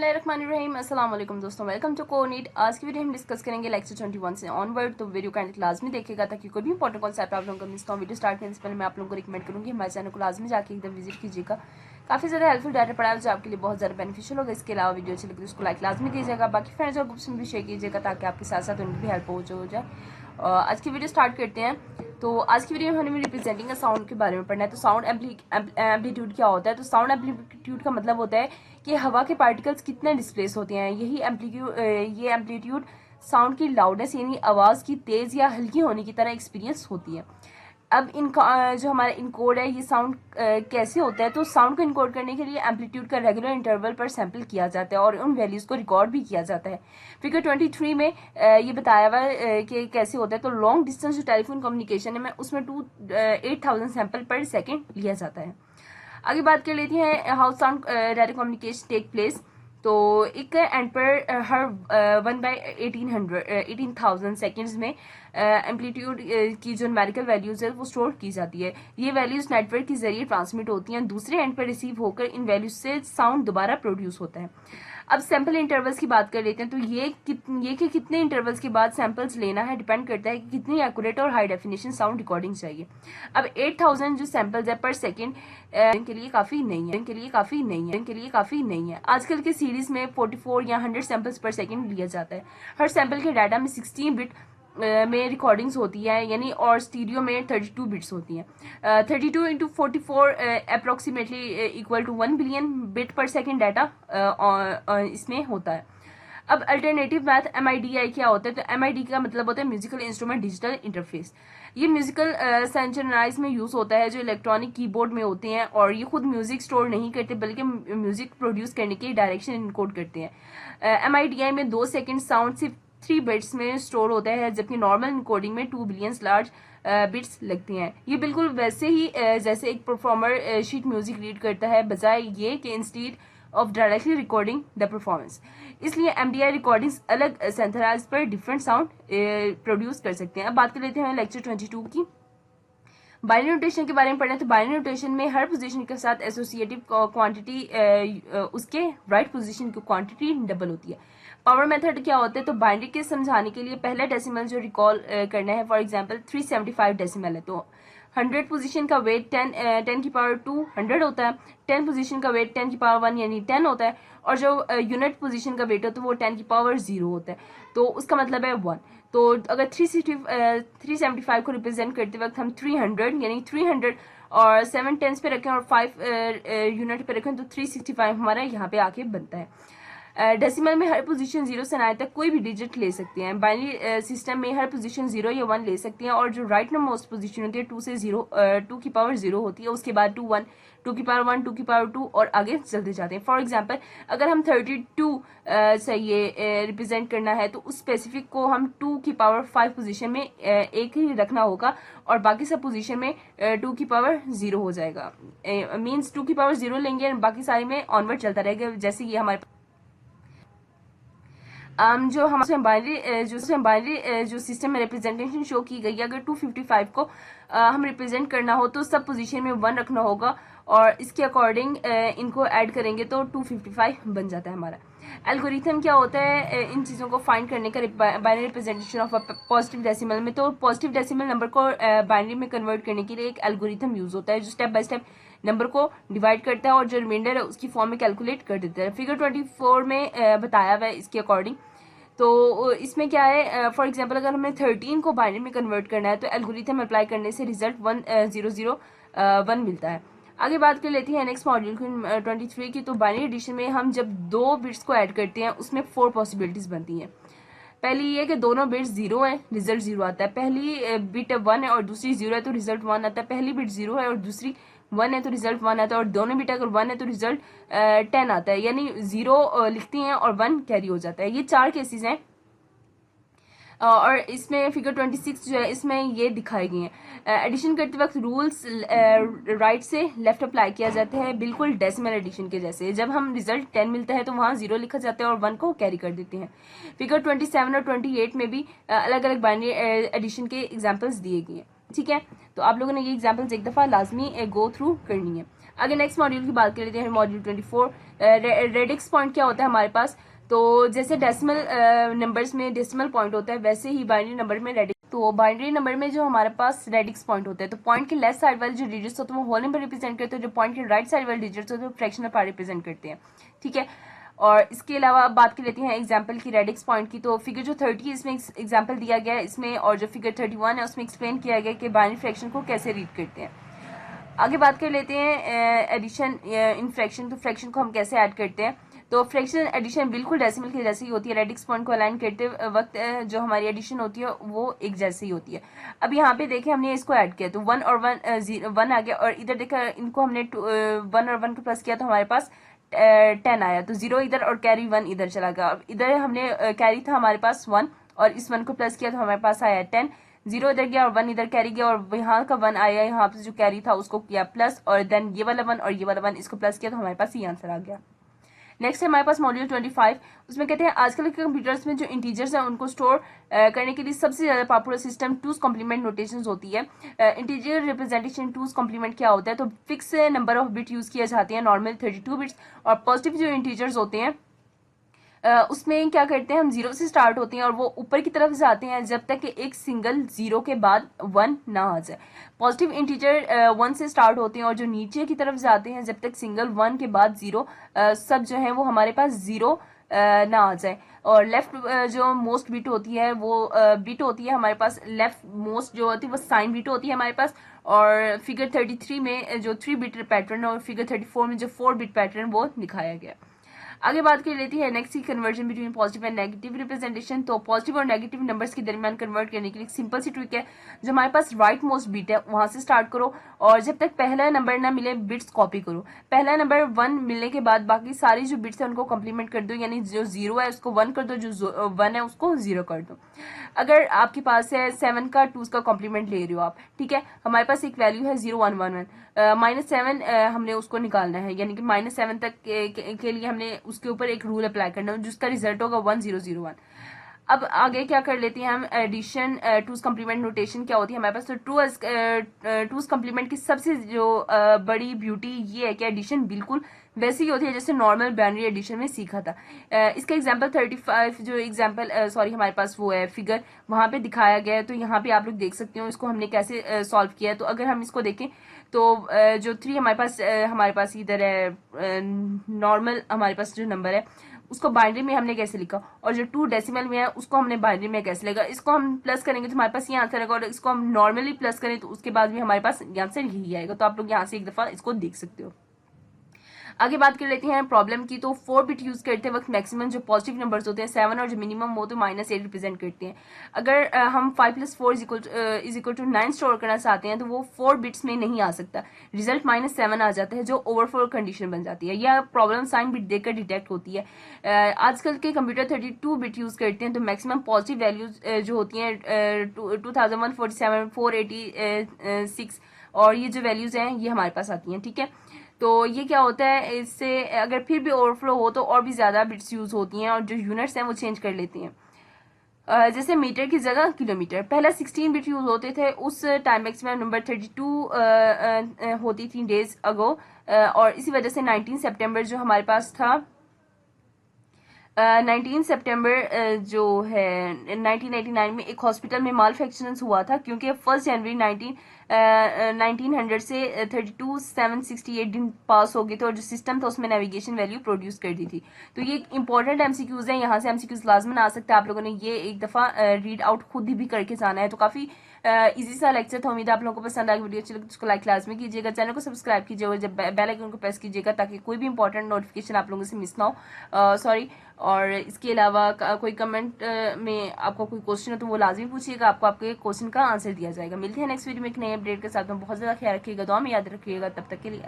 बिस्मिल्लाहिर्रहमानिर्रहीम। अस्सलाम वालेकुम दोस्तों, वेलकम टू कोनीट। आज की वीडियो हम डिस्कस करेंगे लेक्चर 21 से ऑनवर्ड। तो वीडियो काइंडली लाजमी देखिएगा ताकि कोई भी इंपॉर्टेंट कॉन्सेप्ट आप लोगों को मिस ना हो। वीडियो स्टार्ट करने से पहले मैं आप लोगों को रिकमेंड करूंगी हमारे चैनल को लाजमी जाके एकदम विजिट कीजिएगा। काफ़ी ज़्यादा हेल्पफुल डाटा पड़ा है जो आपके लिए बहुत ज़्यादा बेनिफिशियल होगा। इसके अलावा वीडियो अच्छी लगी तो उसको लाइक लाजमी कीजिएगा, बाकी फ्रेंड्स और ग्रुप्स में भी शेयर कीजिएगा ताकि आपके साथ साथ उनकी भी हेल्प हो जाए। आज की वीडियो स्टार्ट करते हैं। तो आज की वीडियो में हमें रिप्रेजेंटिंग का साउंड के बारे में पढ़ना है। तो साउंड एम्पलीट्यूड क्या होता है? तो साउंड एम्पलीट्यूड का मतलब होता है कि हवा के पार्टिकल्स कितने डिस्प्लेस होते हैं। यही एम्पलीट्यूड साउंड की लाउडनेस यानी आवाज़ की तेज़ या हल्की होने की तरह एक्सपीरियंस होती है। अब इनका जो हमारा इनकोड है ये साउंड कैसे होता है? तो साउंड को इनकोड करने के लिए एम्पलीट्यूड का रेगुलर इंटरवल पर सैंपल किया जाता है और उन वैल्यूज़ को रिकॉर्ड भी किया जाता है। फिगर 23 में ये बताया हुआ है कि कैसे होता है। तो लॉन्ग डिस्टेंस जो टेलीफोन कम्युनिकेशन है उसमें 8,000 सैंपल पर सेकेंड लिया जाता है। आगे बात कर लेती हैं how sound data communication take place. तो एक एंड पर हर 1/18,000 सेकेंड्स में एम्पलीट्यूड की जो न्यूमेरिकल वैल्यूज़ है वो स्टोर की जाती है। ये वैल्यूज़ नेटवर्क के जरिए ट्रांसमिट होती हैं, दूसरे एंड पर रिसीव होकर इन वैल्यूज से साउंड दोबारा प्रोड्यूस होता है। अब सैम्पल इंटरवल्स की बात कर लेते हैं। तो ये कि कितने इंटरवल्स के बाद सैंपल्स लेना है डिपेंड करता है कि कितनी एक्यूरेट और हाई डेफिनेशन साउंड रिकॉर्डिंग चाहिए। अब 8,000 जो सैंपल्स है पर सेकेंड के लिए काफ़ी नहीं है। आजकल के सीरीज में 44 या 100 सैंपल्स पर सेकेंड लिया जाता है। हर सैंपल के डाटा में 16 बिट में रिकॉर्डिंग्स होती है यानी, और स्टीरियो में 32 बिट्स होती हैं। 32 into 44 approximately equal to 1 billion bit पर सेकेंड डाटा इसमें होता है। अब अल्टरनेटिव मैथ MIDI क्या होता है? तो MIDI का मतलब होता है म्यूजिकल इंस्ट्रूमेंट डिजिटल इंटरफेस। ये म्यूजिकल सिंक्रोनाइज में यूज होता है जो इलेक्ट्रॉनिक कीबोर्ड में होते हैं, और ये खुद म्यूजिक स्टोर नहीं करते बल्कि म्यूजिक प्रोड्यूस करने की डायरेक्शन इनकोड करते हैं। MIDI में 2 सेकेंड साउंड सिर्फ 3 बिट्स में स्टोर होता है, जबकि नॉर्मल इनकोडिंग में 2 बिलियन लार्ज बिट्स लगती हैं। ये बिल्कुल वैसे ही जैसे एक परफॉर्मर शीट म्यूजिक रीड करता है, बजाय ये कि instead of directly recording the performance. इसलिए MDI रिकॉर्डिंग्स अलग सेंथराइज पर डिफरेंट साउंड प्रोड्यूस कर सकते हैं। अब बात कर लेते हैं लेक्चर 22 की। बाइनरी नोटेशन के बारे में पढ़ें। तो बाइनरी नोटेशन में हर पोजीशन के साथ एसोसिएटिव क्वांटिटी उसके राइट पोजीशन की क्वांटिटी डबल होती है। पावर मेथड क्या होता है? तो बाइनरी के समझाने के लिए पहला डेसिमल जो रिकॉल करना है, फॉर एग्जांपल 375 डेसिमल है, तो 100 पोजीशन का वेट 10 की पावर 2 100 होता है। 10 पोजीशन का वेट 10 की पावर 1 यानी 10 होता है, और जो यूनिट पोजीशन का वेट है तो वो 10 की पावर 0 होता है, तो उसका मतलब है 1। तो अगर 375 को रिप्रेजेंट करते वक्त हम 300 यानी 300 और 7 टेंस पे रखें और 5 यूनिट पे रखें तो 365 हमारा यहाँ पे आके बनता है। डेसिमल में हर पोजीशन 0 से 9 तक कोई भी डिजिट ले सकते हैं। बाइनरी सिस्टम में हर पोजीशन 0 या 1 ले सकते हैं, और जो राइट नंबर मोस्ट पोजीशन होती है 2 की पावर 0 होती है, उसके बाद 2 1 2 की पावर 1 2 की पावर 2 और आगे चलते जाते हैं। फॉर एग्जांपल अगर हम 32 से ये रिप्रेजेंट करना है तो उस स्पेसिफिक को हम 2 की पावर 5 पोजीशन में एक ही रखना होगा, और बाकी सब पोजीशन में 2 की पावर 0 हो जाएगा। मीन्स 2 की पावर 0 लेंगे और बाकी सारे में ऑनवर्ड चलता रहेगा। जैसे ये हमारे जो हमारे बाइनरी जो सिस्टम में रिप्रेजेंटेशन शो की गई है, अगर 255 को हम रिप्रेजेंट करना हो तो सब पोजीशन में 1 रखना होगा, और इसके अकॉर्डिंग इनको ऐड करेंगे तो 255 बन जाता है हमारा। एल्गोरिथम क्या होता है इन चीज़ों को फाइंड करने का? Binary representation of positive decimal में, तो पॉजिटिव डेसिमल नंबर को बाइनरी में कन्वर्ट करने के लिए एक एल्गोरिथम यूज होता है जो स्टेप बाय स्टेप नंबर को डिवाइड करता है और जो रिमाइंडर है उसकी फॉर्म में कैलकुलेट कर देता है। फिगर 24 में बताया हुआ है इसके अकॉर्डिंग। तो इसमें क्या है, फॉर एग्जांपल अगर हमें 13 को बाइनरी में कन्वर्ट करना है तो एल्गोरिथम अप्लाई करने से रिजल्ट 1001 मिलता है। आगे बात कर लेती है नेक्स्ट मॉड्यूल की 23 की। तो बाइनरी एडिशन में हम जब 2 बिट्स को ऐड करते हैं उसमें 4 पॉसिबिलिटीज बनती हैं। पहली ये कि दोनों बिट्स 0 है, रिजल्ट 0 आता है। पहली बिट 1 है और दूसरी 0 है तो रिजल्ट 1 आता है। पहली बिट 0 है और दूसरी 1 है तो रिजल्ट 1 आता है, और दोनों बिट अगर 1 है तो रिजल्ट 10 आता है, यानी 0 लिखती हैं और 1 कैरी हो जाता है। ये 4 केसेस हैं, और इसमें फिगर 26 जो है इसमें ये दिखाई गई हैं। एडिशन करते वक्त रूल्स राइट से लेफ्ट अप्लाई किया जाता है, बिल्कुल डेसिमल एडिशन के जैसे। जब हम रिजल्ट 10 मिलता है तो वहाँ 0 लिखा जाता है और 1 को कैरी कर देते हैं। फिगर 27 और 28 में भी अलग अलग बाइनरी एडिशन के एग्जाम्पल्स दिए गए हैं। ठीक है, तो आप लोगों ने ये एग्जाम्पल्स एक दफ़ा लाजमी गो थ्रू करनी है। आगे नेक्स्ट मॉड्यूल की बात कर लेते हैं, मॉड्यूल 24। रेडिक्स पॉइंट क्या होता है हमारे पास, तो जैसे डेसिमल नंबर्स में डेसिमल पॉइंट होता है, वैसे ही बाइनरी नंबर में रेडिक्स। तो बाइनरी नंबर में जो हमारे पास रेडिक्स पॉइंट होता है, तो पॉइंट के लेफ्ट साइड वाले जो डिजिट्स होते हैं वो होल नंबर रिप्रेजेंट करते हैं, जो पॉइंट के राइट साइड वाले डिजिट्स होते हैं वो फ्रैक्शनल पार्ट रिप्रेजेंट करते हैं, ठीक है। और इसके अलावा बात कर लेते हैं एग्जाम्पल की रेडिक्स पॉइंट की। तो फिगर जो 30 इसमें एग्जाम्पल दिया गया है इसमें, और जो फिगर 31 है उसमें एक्सप्लेन किया गया कि बाइनरी फ्रैक्शन को कैसे रीड करते हैं। आगे बात कर लेते हैं एडिशन इन फ्रैक्शन। तो फ्रैक्शन को हम कैसे ऐड करते हैं, तो फ्रैक्शन एडिशन बिल्कुल डेसिमल की जैसी ही होती है। रेडिक्स पॉइंट को अलाइन करते वक्त जो हमारी एडिशन होती है वो एक जैसी ही होती है। अब यहाँ पे देखें हमने इसको ऐड किया तो 1 और 1 आ गया, और इधर देखा इनको हमने 1 और 1 को प्लस किया तो हमारे पास 10 आया, तो 0 इधर और कैरी 1 इधर चला गया। अब इधर हमने कैरी था हमारे पास 1 और इस 1 को प्लस किया तो हमारे पास आया 10। 0 इधर गया और 1 इधर कैरी गया, और यहाँ का 1 आया, यहाँ पे जो कैरी था उसको किया प्लस, और देन ये वाला 1 और ये वाला 1 इसको प्लस किया तो हमारे पास ये आंसर आ गया। नेक्स्ट है हमारे पास मॉड्यूल 25। उसमें कहते हैं आजकल के कंप्यूटर्स में जो इंटीजर्स हैं उनको स्टोर करने के लिए सबसे ज्यादा popular system two's complement notations होती है। इंटीजर रिप्रेजेंटेशन टूज कॉम्प्लीमेंट क्या होता है, तो fix number of bit use किए जाते हैं, नॉर्मल 32 बिट्स, और पॉजिटिव जो इंटीजर्स होते हैं उसमें क्या करते हैं हम 0 से स्टार्ट होते हैं और वो ऊपर की तरफ जाते हैं जब तक कि एक सिंगल 0 के बाद 1 ना आ जाए। पॉजिटिव इंटीजर 1 से स्टार्ट होते हैं और जो नीचे की तरफ जाते हैं जब तक सिंगल 1 के बाद 0 सब जो है वो हमारे पास 0 ना आ जाए। और लेफ्ट जो मोस्ट बिट होती है वो बिट होती है हमारे पास, लेफ्ट मोस्ट जो होती है वो साइन बिट होती है हमारे पास। और फिगर 33 में जो 3 बिट पैटर्न और फिगर 34 में जो 4 बिट पैटर्न वो दिखाया गया। आगे बात कर लेती है नेक्स्ट की conversion between positive and negative representation. तो पॉजिटिव और नेगेटिव नंबर्स के दरमियान कन्वर्ट करने के लिए सिंपल सी ट्रिक है, जो हमारे पास राइट मोस्ट बिट है वहां से स्टार्ट करो, और जब तक पहला नंबर ना मिले बिट्स कॉपी करो। पहला नंबर 1 मिलने के बाद बाकी सारी जो बिट्स है उनको कॉम्प्लीमेंट कर दो, यानी जो 0 है उसको 1 कर दो, जो 1 है उसको 0 कर दो। अगर आपके पास है 7 का 2 का कॉम्प्लीमेंट ले रहे हो आप, ठीक है, हमारे पास एक वैल्यू है 0111, -7 हमने उसको निकालना है, यानी कि -7 तक के लिए हमने उसके ऊपर एक रूल अप्लाई करना है जिसका रिजल्ट होगा 1001। अब आगे क्या कर लेते हैं हम, एडिशन टूज कॉम्प्लीमेंट नोटेशन क्या होती है हमारे पास। तो टूज कॉम्प्लीमेंट की सबसे जो बड़ी ब्यूटी ये है कि एडिशन बिल्कुल वैसी ही होती है जैसे नॉर्मल बाइनरी एडिशन में सीखा था। इसका एग्जांपल 35 जो एग्जांपल हमारे पास वो है फिगर वहां पे दिखाया गया है, तो यहाँ पे आप लोग देख सकते हो इसको हमने कैसे सॉल्व किया है। तो अगर हम इसको देखें तो जो 3 हमारे पास इधर है नॉर्मल हमारे पास जो नंबर है उसको बाइनरी में हमने कैसे लिखा, और जो 2 डेसिमल में है उसको हमने बाइनरी में कैसे लिखा। इसको हम प्लस करेंगे तो हमारे पास ये आंसर आएगा, और इसको हम नॉर्मली प्लस करें तो उसके बाद भी हमारे पास आंसर यही आएगा। तो आप लोग यहाँ से एक दफा इसको देख सकते हो। आगे बात कर लेते हैं प्रॉब्लम की। तो 4 बिट यूज करते वक्त मैक्सिमम जो पॉजिटिव नंबर्स होते हैं 7, और जो मिनिमम हो तो -8 रिप्रेजेंट करते हैं। अगर हम 5 + 4 इज इक्वल टू 9 स्टोर करना चाहते हैं तो वो 4 बिट्स में नहीं आ सकता, रिजल्ट -7 आ जाता है जो ओवरफ्लो कंडीशन बन जाती है। यह प्रॉब्लम साइन बिट देकर डिटेक्ट होती है। आजकल के कंप्यूटर 32 बिट यूज करते हैं, तो मैक्सिमम पॉजिटिव वैल्यूज जो होती हैं 2147, 486, और ये जो वैल्यूज हैं ये हमारे पास आती हैं, ठीक है। तो ये क्या होता है, इससे अगर फिर भी ओवरफ्लो हो तो और भी ज्यादा बिट्स यूज होती हैं, और जो यूनिट्स हैं वो चेंज कर लेती हैं। जैसे मीटर की जगह किलोमीटर, पहला 16 बिट यूज होते थे, उस टाइम मैक्सिमम नंबर 32 होती थी डेज अगो, और इसी वजह से 19 सितंबर जो हमारे पास था 19 सितंबर जो है 1989 में एक हॉस्पिटल में माल फ्रैक्शंस हुआ था, क्योंकि 1 जनवरी 1900 से 32768 दिन पास हो गए थे, और जो सिस्टम था उसमें नेविगेशन वैल्यू प्रोड्यूस कर दी थी। तो ये इंपॉर्टेंट एमसीक्यूज है, यहाँ से एमसीक्यूज लाजमन आ सकता है। आप लोगों ने ये एक दफा रीड आउट खुद ही भी करके जाना है। तो काफी इजी सा लेक्चर था, उम्मीद है आप लोगों को पसंद आएगा। वीडियो अच्छी लगे तो उसको लाइक लाजमी कीजिएगा, चैनल को सब्सक्राइब कीजिए, और जब बेल आइकन को प्रेस कीजिएगा ताकि कोई भी इंपॉर्टेंट नोटिफिकेशन आप लोगों से मिस ना हो। सॉरी। और इसके अलावा कोई कमेंट में आपको कोई क्वेश्चन हो तो वो लाजमी पूछिएगा, आपको आपके क्वेश्चन का आंसर दिया जाएगा। मिलते हैं नेक्स्ट वीडियो में एक नए अपडेट के साथ में। बहुत ज्यादा ख्याल रखिएगा, दुआ में याद रखिएगा। तब तक के लिए